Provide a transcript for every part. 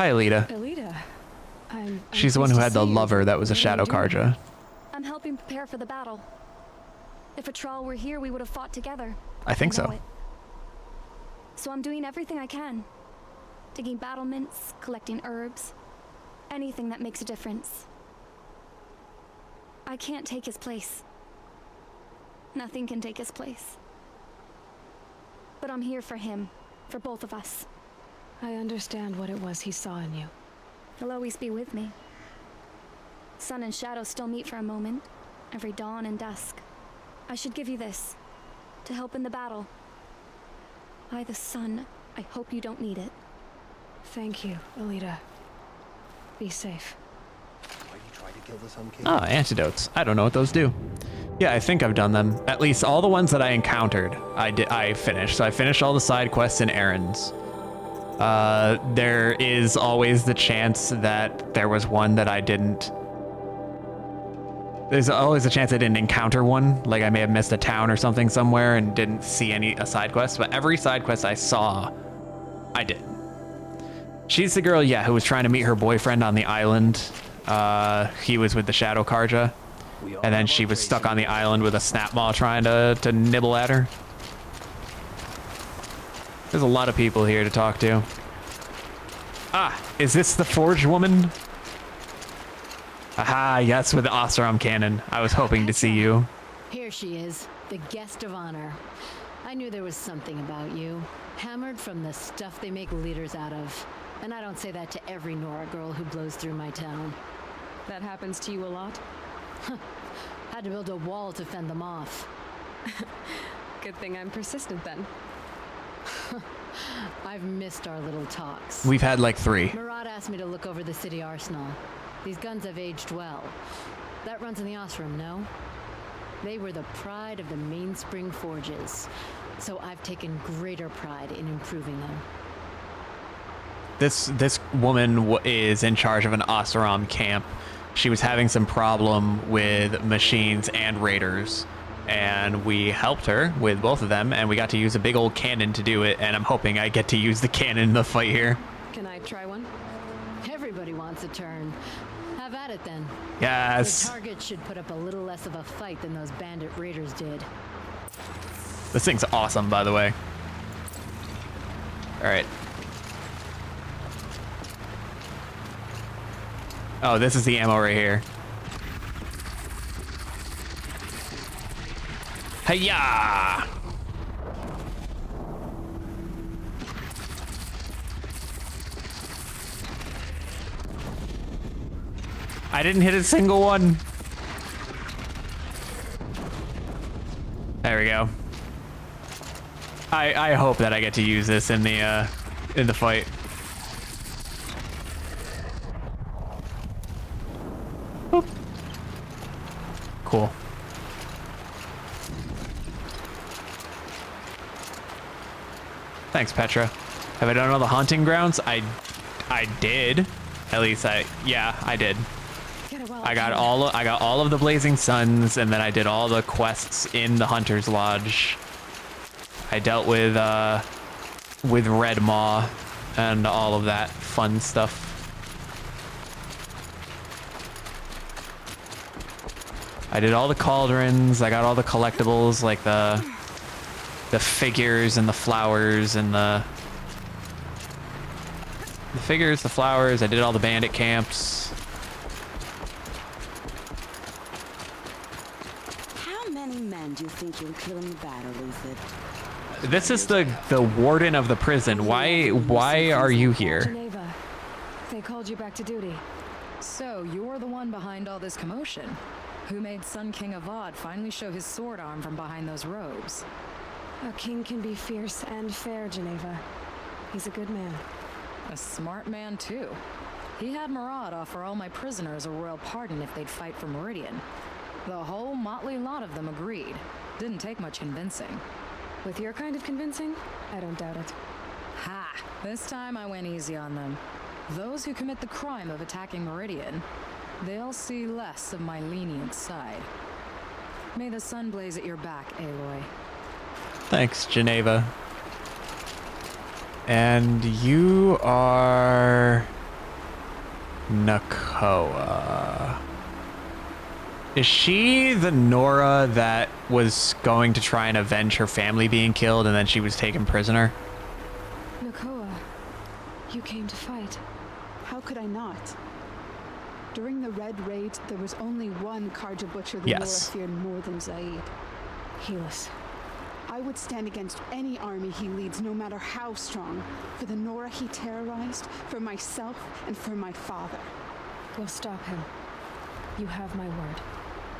Hi, Alita. Alita. She's the one who had the lover that was a shadow Karja. I'm helping prepare for the battle. If a Thrall were here, we would have fought together. I think so. So I'm doing everything I can. Digging battlements, collecting herbs, anything that makes a difference. I can't take his place. Nothing can take his place. But I'm here for him, for both of us. I understand what it was he saw in you. He'll always be with me. Sun and shadow still meet for a moment, every dawn and dusk. I should give you this, to help in the battle. By the sun, I hope you don't need it. Thank you, Alita. Be safe. Oh, antidotes. I don't know what those do. Yeah, I think I've done them. At least all the ones that I encountered, I finished. So I finished all the side quests and errands. There is always the chance that there was one that I didn't. There's always a chance I didn't encounter one. Like I may have missed a town or something somewhere and didn't see a side quest. But every side quest I saw, I did. She's the girl, yeah, who was trying to meet her boyfriend on the island. He was with the Shadow Karja. And then she was stuck on the island with a snap maw trying to nibble at her. There's a lot of people here to talk to. Ah, is this the Forge woman? Aha, yes, with the Oseram cannon. I was hoping to see you. Here she is, the guest of honor. I knew there was something about you. Hammered from the stuff they make leaders out of. And I don't say that to every Nora girl who blows through my town. That happens to you a lot? Had to build a wall to fend them off. Good thing I'm persistent then. I've missed our little talks. We've had like 3. Murad asked me to look over the city arsenal. These guns have aged well. That runs in the Osram, no? They were the pride of the mainspring forges. So I've taken greater pride in improving them. This woman is in charge of an Oseram camp. She was having some problem with machines and raiders, and we helped her with both of them, and we got to use a big old cannon to do it, and I'm hoping I get to use the cannon in the fight here. Can I try one? Everybody wants a turn. Have at it then. Yes. The target should put up a little less of a fight than those bandit raiders did. This thing's awesome, by the way. All right. Oh, this is the ammo right here. Hiya! I didn't hit a single one. There we go. I hope that I get to use this in the fight. Boop. Cool. Thanks, Petra. Have I done all the haunting grounds? I did. At least I did. I got all of the Blazing Suns, and then I did all the quests in the Hunter's Lodge. I dealt with Red Maw and all of that fun stuff. I did all the cauldrons. I got all the collectibles, like the figures and the flowers and the figures, the flowers. I did all the bandit camps. How many men do you think you'll kill in the battle, Luthid? This is the warden of the prison. Why are you here? Geneva. They called you back to duty. So, you're the one behind all this commotion. Who made Sun King Avad finally show his sword arm from behind those robes? A king can be fierce and fair, Geneva. He's a good man. A smart man, too. He had Murad offer all my prisoners a royal pardon if they'd fight for Meridian. The whole motley lot of them agreed. Didn't take much convincing. With your kind of convincing, I don't doubt it. Ha! This time I went easy on them. Those who commit the crime of attacking Meridian, they'll see less of my lenient side. May the sun blaze at your back, Aloy. Thanks, Geneva. And you are Nakoa. Is she the Nora that was going to try and avenge her family being killed and then she was taken prisoner? Nakoa, you came to fight. How could I not? During the Red Raid, there was only one Karja Butcher the Yes. Nora feared more than Zaid. Helis. I would stand against any army he leads, no matter how strong. For the Nora he terrorized, for myself, and for my father. We'll stop him. You have my word.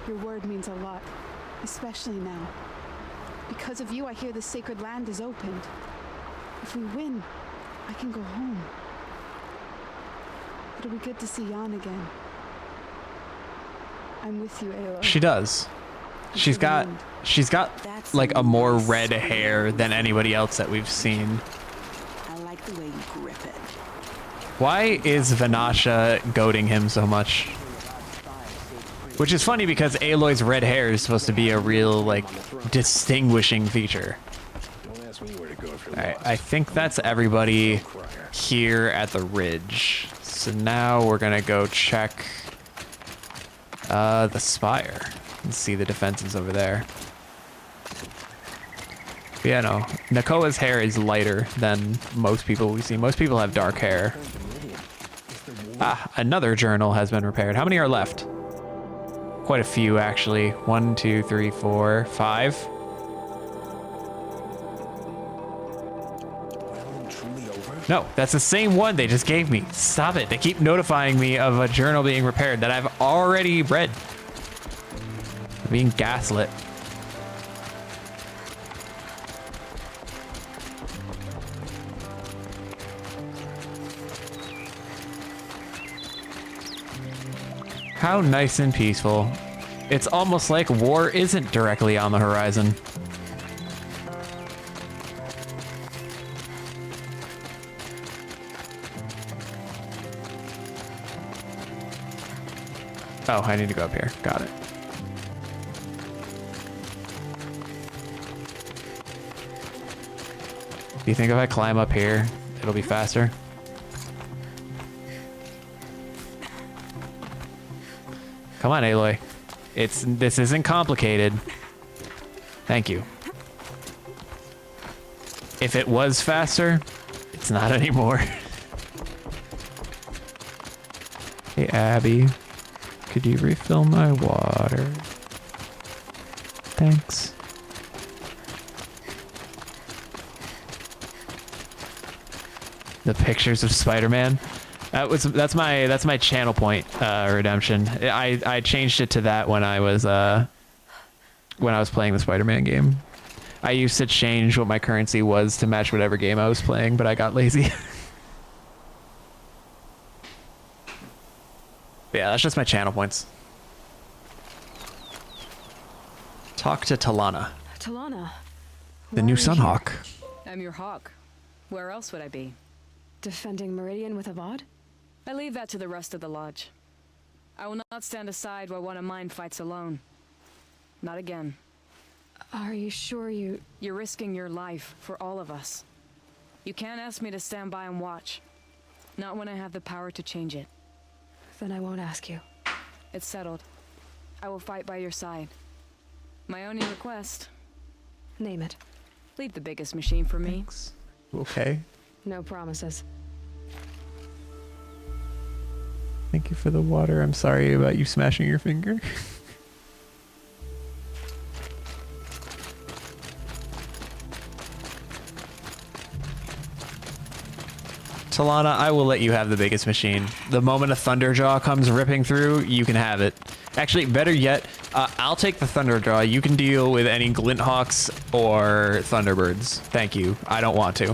Your word means a lot, especially now. Because of you, I hear the sacred land is opened. If we win, I can go home. It'll be good to see Jan again. I'm with you, Aloy. She does. She's got That's like a more nice red squeeze. hair than anybody else that we've seen. I like the way you grip it. Why is Vanasha goading him so much? Which is funny because Aloy's red hair is supposed to be a real like distinguishing feature. Alright, I think that's everybody here at the ridge. So now we're gonna go check the spire and see the defenses over there. But yeah, no, Nakoa's hair is lighter than most people we see. Most people have dark hair. Ah, another journal has been repaired. How many are left? Quite a few, actually. 1, 2, 3, 4, 5. No, that's the same one they just gave me. Stop it. They keep notifying me of a journal being repaired that I've already read. I'm being gaslit. How nice and peaceful. It's almost like war isn't directly on the horizon. Oh, I need to go up here. Got it. Do you think if I climb up here, it'll be faster? Come on, Aloy. This isn't complicated. Thank you. If it was faster, it's not anymore. Hey, Abby. Could you refill my water? Thanks. The pictures of Spider-Man. That's my channel point redemption. I changed it to that when I was playing the Spider-Man game. I used to change what my currency was to match whatever game I was playing, but I got lazy. Yeah, that's just my channel points. Talk to Talana, Talana. the why new are you Sunhawk. I'm your hawk. Where else would I be? here? Defending Meridian with Avad? I leave that to the rest of the lodge. I will not stand aside while one of mine fights alone. Not again. Are you sure you... You're risking your life for all of us. You can't ask me to stand by and watch. Not when I have the power to change it. Then I won't ask you. It's settled. I will fight by your side. My only request, Name it. leave the biggest machine for me. Thanks. Okay. No promises. Thank you for the water. I'm sorry about you smashing your finger. Talana, I will let you have the biggest machine. The moment a Thunderjaw comes ripping through, you can have it. Actually, better yet, I'll take the Thunderjaw. You can deal with any Glinthawks or Thunderbirds. Thank you. I don't want to.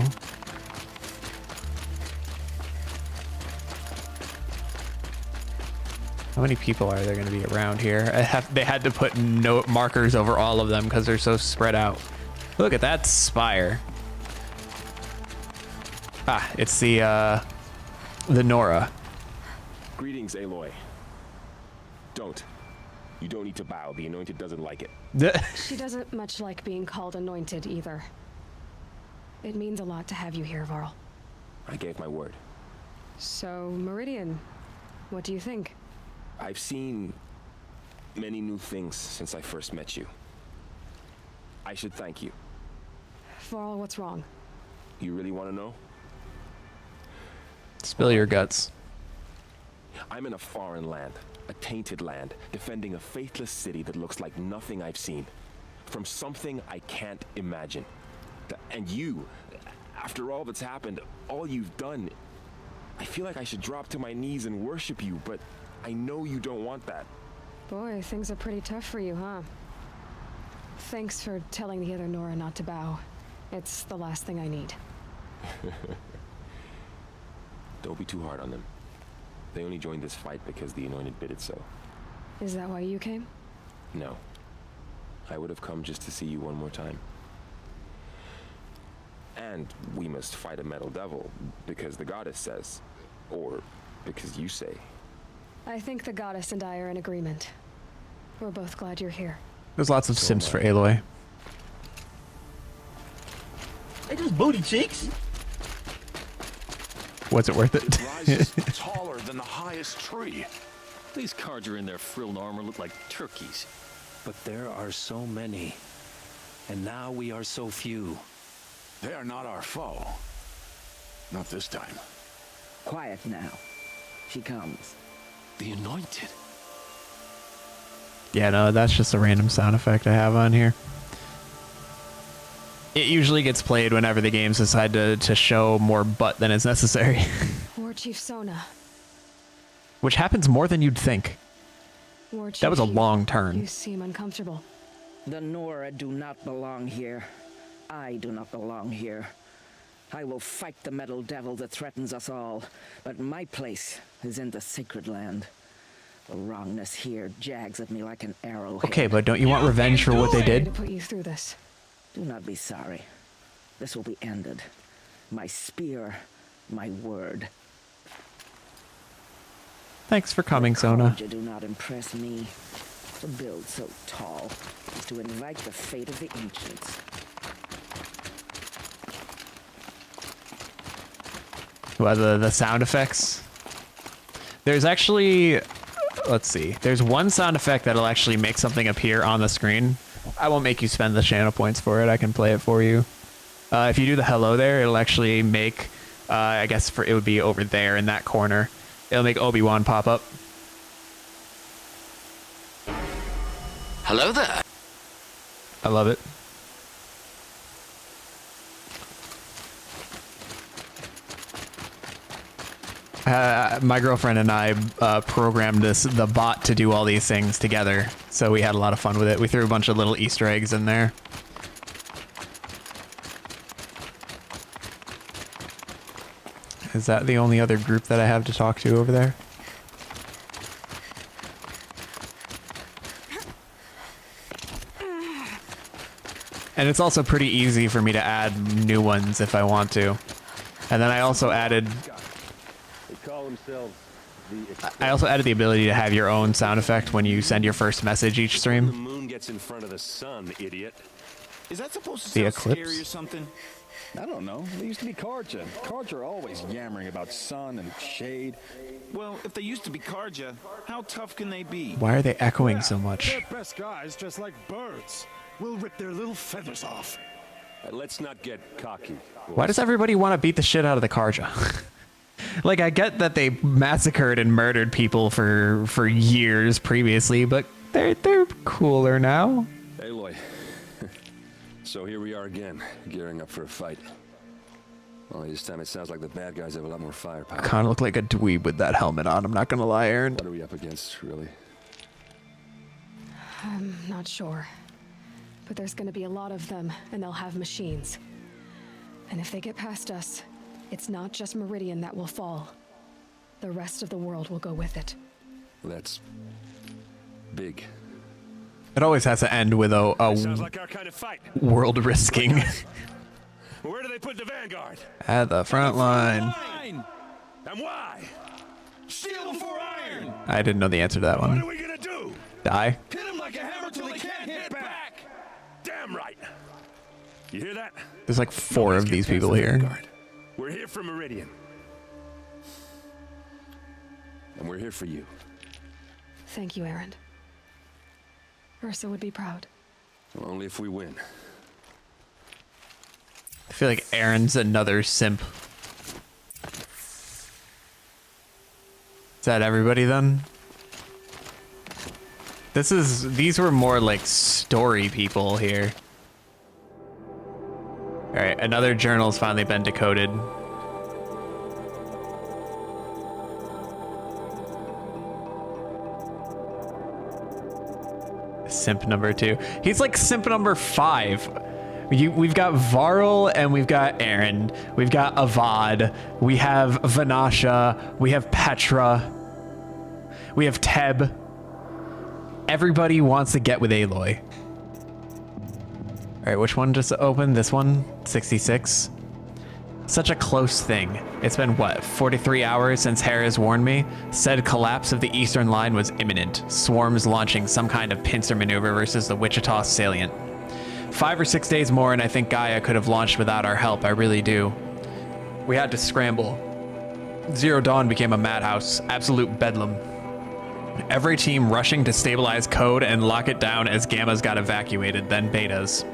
How many people are there going to be around here? They had to put note markers over all of them because they're so spread out. Look at that spire. Ah, it's the Nora. Greetings, Aloy. Don't. You don't need to bow. The Anointed doesn't like it. She doesn't much like being called anointed either. It means a lot to have you here, Varl. I gave my word. So, Meridian, What do you think? I've seen many new things since I first met you. I should thank you. For all what's wrong. You really want to know? Spill your guts. I'm in a foreign land, a tainted land, defending a faithless city that looks like nothing I've seen. From something I can't imagine. And you, after all that's happened, all you've done, I feel like I should drop to my knees and worship you, but I know you don't want that. Boy, things are pretty tough for you, huh? Thanks for telling the other Nora not to bow. It's the last thing I need. Don't be too hard on them. They only joined this fight because the Anointed bid it so. Is that why you came? No. I would have come just to see you one more time. And we must fight a metal devil, because the goddess says. Or because you say. I think the goddess and I are in agreement. We're both glad you're here. There's lots of sims for Aloy. They just booty cheeks. Was it worth it? Rises taller than the highest tree. These Carja in their frilled armor look like turkeys. But there are so many. And now we are so few. They are not our foe. Not this time. Quiet now. She comes. The Anointed. Yeah, no, that's just a random sound effect I have on here. It usually gets played whenever the games decide to show more butt than is necessary. War Chief Sona. Which happens more than you'd think. War Chief, That was a long turn. You seem uncomfortable. The Nora do not belong here. I do not belong here. I will fight the metal devil that threatens us all, but my place is in the sacred land. The wrongness here jags at me like an arrow. Okay, but don't you want revenge for what they Sorry did? to put you through this. Do not be sorry. This will be ended. My spear, my word. Thanks for coming, Sona. You do not impress me. To build so tall is to invite the fate of the ancients. Well, the sound effects. There's actually, let's see. There's one sound effect that'll actually make something appear on the screen. I won't make you spend the channel points for it. I can play it for you. If you do the hello there, it'll actually make, I guess it would be over there in that corner. It'll make Obi-Wan pop up. Hello there. I love it. My girlfriend and I programmed the bot to do all these things together, so we had a lot of fun with it. We threw a bunch of little Easter eggs in there. Is that the only other group that I have to talk to over there? And it's also pretty easy for me to add new ones if I want to. And then I also added... I also added the ability to have your own sound effect when you send your first message each stream. The moon gets in front of the sun, idiot. Is that supposed to The sound Eclipse? scary or something? I don't know. They used to be Karja. Karja are always yammering about sun and shade. Well, if they used to be Karja, how tough can they be? Why are they echoing so much? They're best guys just like birds. We'll rip their little feathers off. Let's not get cocky. Why does everybody want to beat the shit out of the Karja? Like, I get that they massacred and murdered people for years previously, but they're cooler now. Aloy. So here we are again, gearing up for a fight. Only this time it sounds like the bad guys have a lot more firepower. Kind of look like a dweeb with that helmet on, I'm not gonna lie, Aaron. What are we up against, really? I'm not sure. But there's gonna be a lot of them, and they'll have machines. And if they get past us, it's not just Meridian that will fall. The rest of the world will go with it. That's big. It always has to end with a Sounds like our kind of fight. world risking. Where do they put the vanguard? At the front line. And why? Steel before iron. I didn't know the answer to that What one. are we gonna do? Die? Hit him like a hammer till he can't hit back. Damn right. You hear that? There's like 4 of these people here. We're here for Meridian. and we're here for you. Thank you, Aaron. Ursa would be proud. Well, only if we win. I feel like Aaron's another simp. Is that everybody then? These were more like story people here. All right, another journal's finally been decoded. Simp number 2. He's like simp number 5. We've got Varl and we've got Aaron. We've got Avad. We have Vanasha. We have Petra. We have Teb. Everybody wants to get with Aloy. All right, which one just opened? This one? 66. Such a close thing. It's been, what, 43 hours since Helis warned me? Said collapse of the eastern line was imminent. Swarms launching some kind of pincer maneuver versus the Wichita salient. 5 or 6 days more and I think Gaia could have launched without our help, I really do. We had to scramble. Zero Dawn became a madhouse, absolute bedlam. Every team rushing to stabilize code and lock it down as Gammas got evacuated, then Betas.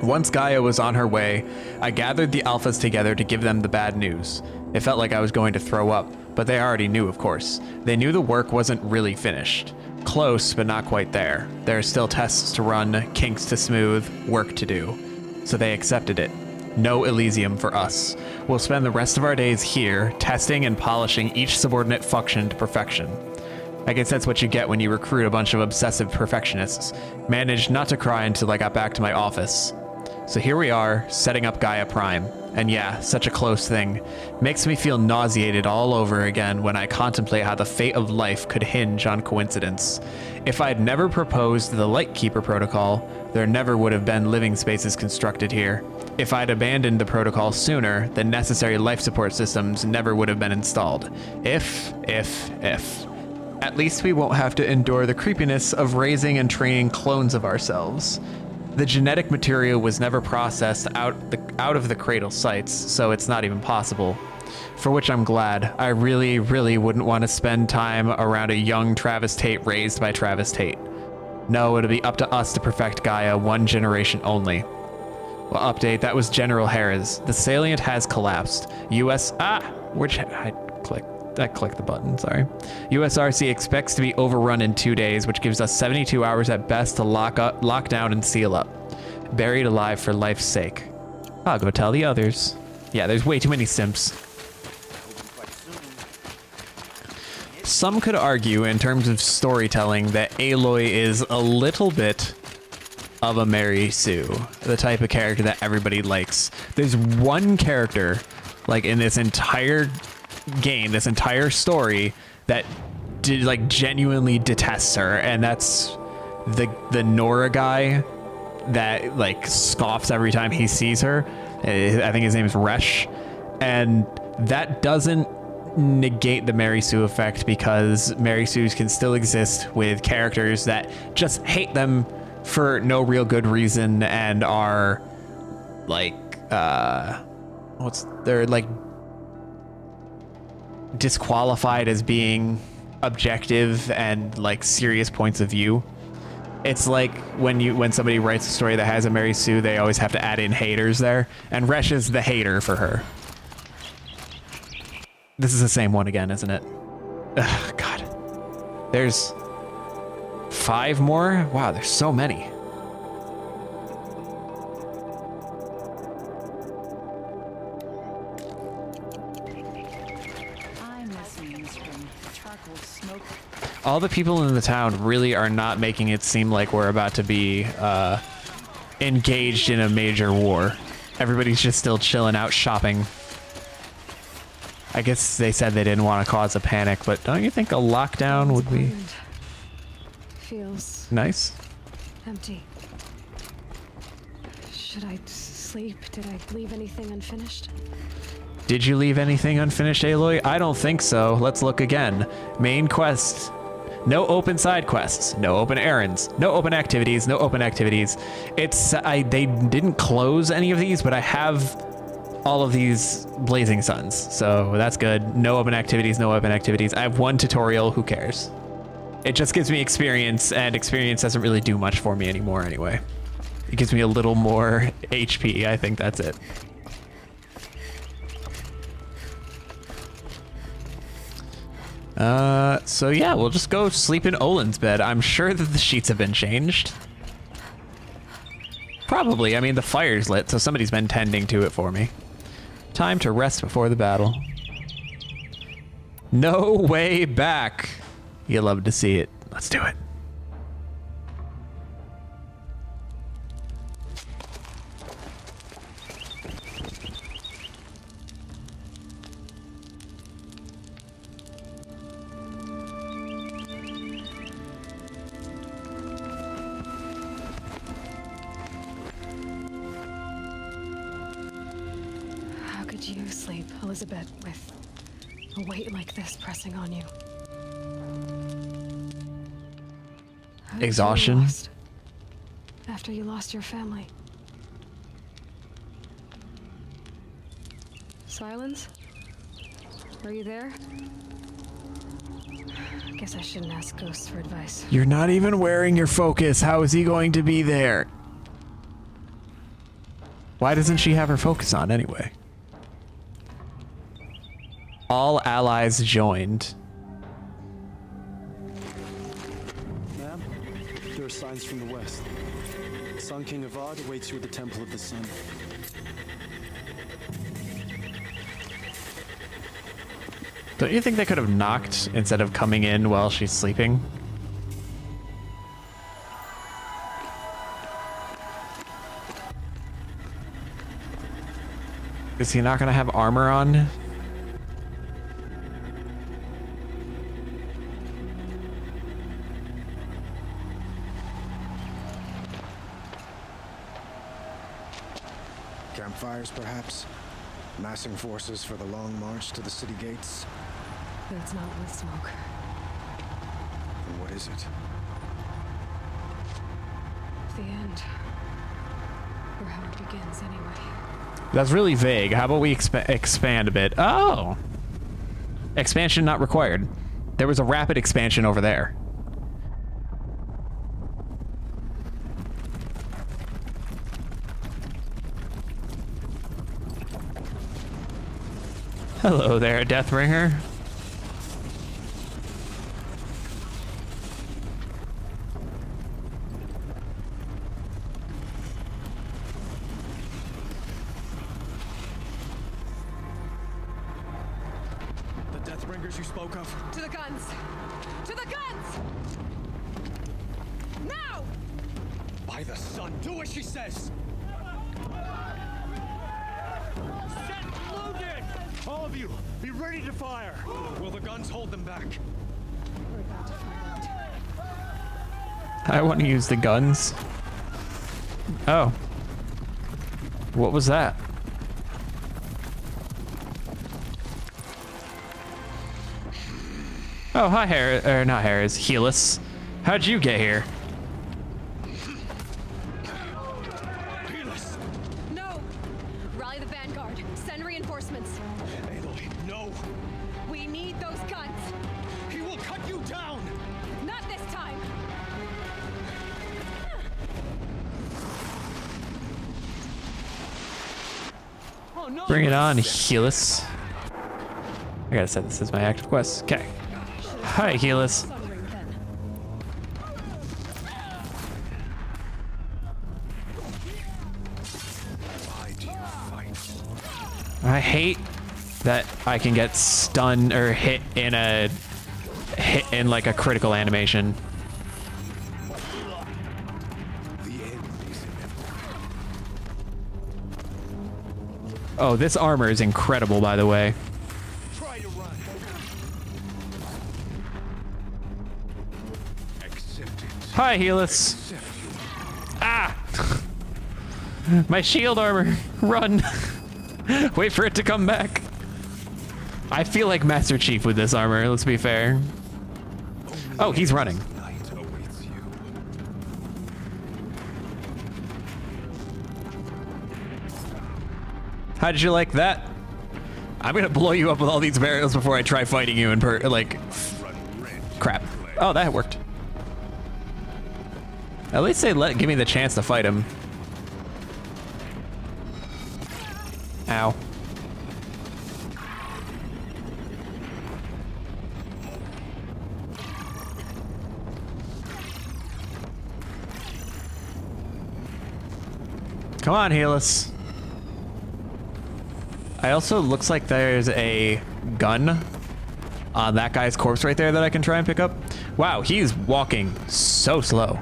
Once Gaia was on her way, I gathered the Alphas together to give them the bad news. It felt like I was going to throw up, but they already knew, of course. They knew the work wasn't really finished. Close, but not quite there. There are still tests to run, kinks to smooth, work to do. So they accepted it. No Elysium for us. We'll spend the rest of our days here, testing and polishing each subordinate function to perfection. I guess that's what you get when you recruit a bunch of obsessive perfectionists. Managed not to cry until I got back to my office. So here we are, setting up Gaia Prime. And yeah, such a close thing. Makes me feel nauseated all over again when I contemplate how the fate of life could hinge on coincidence. If I'd never proposed the Lightkeeper protocol, there never would have been living spaces constructed here. If I'd abandoned the protocol sooner, the necessary life support systems never would have been installed. If. At least we won't have to endure the creepiness of raising and training clones of ourselves. The genetic material was never processed out of the cradle sites, so it's not even possible. For which I'm glad. I really, really wouldn't want to spend time around a young Travis Tate raised by Travis Tate. No, it'll be up to us to perfect Gaia, one generation only. Well, update, that was General Helis. The salient has collapsed. I clicked the button, sorry. USRC expects to be overrun in 2 days, which gives us 72 hours at best to lock down and seal up. Buried alive for life's sake. I'll go tell the others. Yeah, there's way too many simps. Some could argue in terms of storytelling that Aloy is a little bit of a Mary Sue, the type of character that everybody likes. There's one character, like in this entire game, this entire story, that genuinely detests her, and that's the Nora guy that like scoffs every time he sees her. I think his name is Resh, and that doesn't negate the Mary Sue effect, because Mary Sues can still exist with characters that just hate them for no real good reason and are like they're like disqualified as being objective and like serious points of view. It's like when somebody writes a story that has a Mary Sue, they always have to add in haters there, and Resh is the hater for her. This is the same one again, isn't it? Ugh, God. There's 5 more? Wow, there's so many. All the people in the town really are not making it seem like we're about to be engaged in a major war. Everybody's just still chilling out shopping. I guess they said they didn't want to cause a panic, but don't you think a lockdown would be feels nice? Empty. Should I sleep? Did I leave anything unfinished? Did you leave anything unfinished, Aloy? I don't think so. Let's look again. Main quest. No open side quests. No open errands. No open activities. No open activities. They didn't close any of these, but I have all of these blazing suns, so that's good. No open activities, no open activities. I have one tutorial, who cares? It just gives me experience, and experience doesn't really do much for me anymore anyway. It gives me a little more HP, I think that's it. So yeah, we'll just go sleep in Olin's bed. I'm sure that the sheets have been changed. Probably, I mean the fire's lit, so somebody's been tending to it for me. Time to rest before the battle. No way back. You love to see it. Let's do it. How could you sleep, Elizabeth, with a weight like this pressing on you? How did you Exhaustion. lost after you lost your family. Silence? Are you there? Guess I shouldn't ask ghosts for advice. You're not even wearing your focus. How is he going to be there? Why doesn't she have her focus on anyway? All allies joined. Ma'am, there are signs from the west. Sun King Avad awaits you at the Temple of the Sun. Don't you think they could have knocked instead of coming in while she's sleeping? Is he not gonna have armor on? Campfires, perhaps? Massing forces for the long march to the city gates? But it's not with smoke. And what is it? The end. Or how it begins, anyway. That's really vague. How about we expand a bit? Oh! Expansion not required. There was a rapid expansion over there. Hello there, Deathbringer. The Deathbringers you spoke of? To the guns! To the guns! Now! By the sun, do what she says! Set loaded! All of you, be ready to fire! Will the guns hold them back? We're about to find out. I want to use the guns. Oh. What was that? Oh, hi, Harris. Or not Harris. Helis. How'd you get here? Helis! No! Rally the vanguard. Send reinforcements. Aloy, no! We need those guns. He will cut you down! Not this time! Oh no! Bring it on, Helis. I gotta set this as my active quest. Okay. Hi, Helis. I hate that I can get stunned or hit in like a critical animation. Oh, this armor is incredible, by the way. Try to run. Hi, Helis. Ah! My shield armor. Run. Wait for it to come back. I feel like Master Chief with this armor, let's be fair. Oh, he's running. How did you like that? I'm gonna blow you up with all these barrels before I try fighting you in crap. Oh, that worked. At least they give me the chance to fight him. Ow. Come on, Helis. I also looks like there's a gun on that guy's corpse right there that I can try and pick up. Wow, he's walking so slow.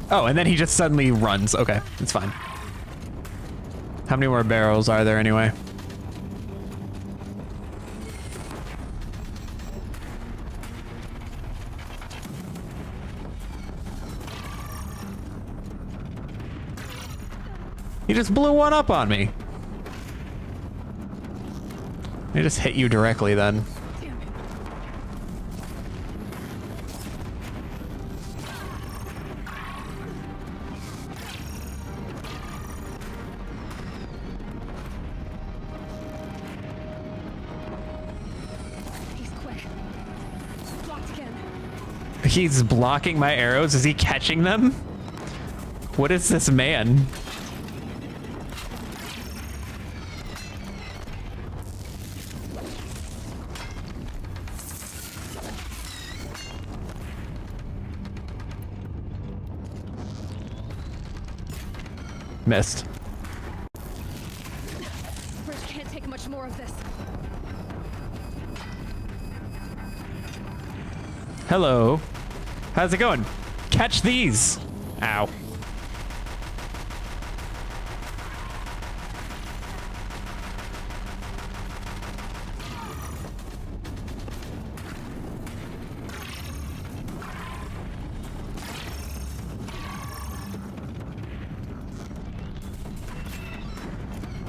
Oh, and then he just suddenly runs. Okay, it's fine. How many more barrels are there anyway? He just blew one up on me. He just hit you directly then. He's quick. Blocked again. He's blocking my arrows. Is he catching them? What is this man? Missed. Bridge can't take much more of this. Hello. How's it going? Catch these. Ow.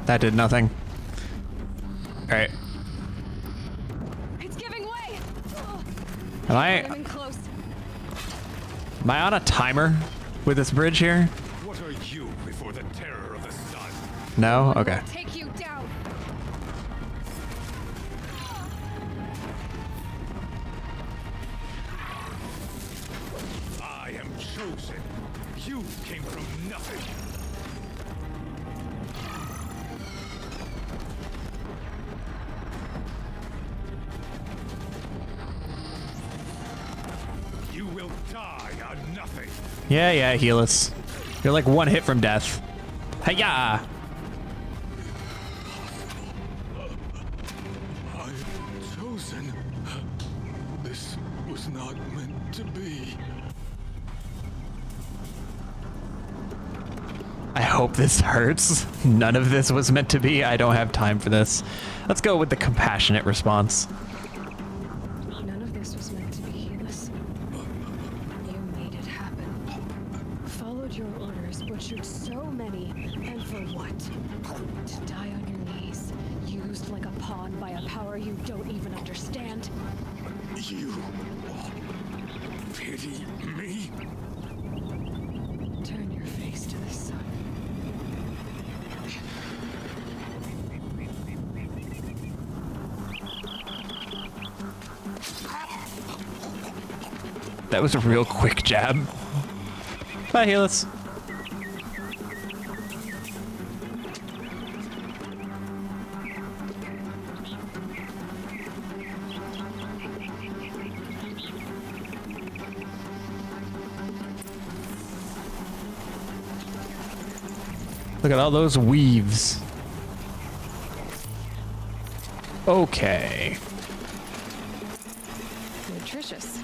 That did nothing. All right. It's giving way. Am I on a timer with this bridge here? What are you before the terror of the sun? No? Okay. Take you down. I am chosen. You came from nothing. You will die on nothing. Yeah, Helis. You're like one hit from death. Hiya! I'm chosen. This was not meant to be. I hope this hurts. None of this was meant to be. I don't have time for this. Let's go with the compassionate response. None of this was meant to be, Helis. You made it happen. Followed your orders, butchered so many, and for what? To die on your knees, used like a pawn by a power you don't even understand. You pity me? Turn your face to the sun. That was a real quick jab. Bye, Helis. Look at all those weaves. Okay. Nutritious.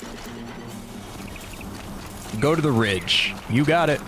Go to the ridge. You got it.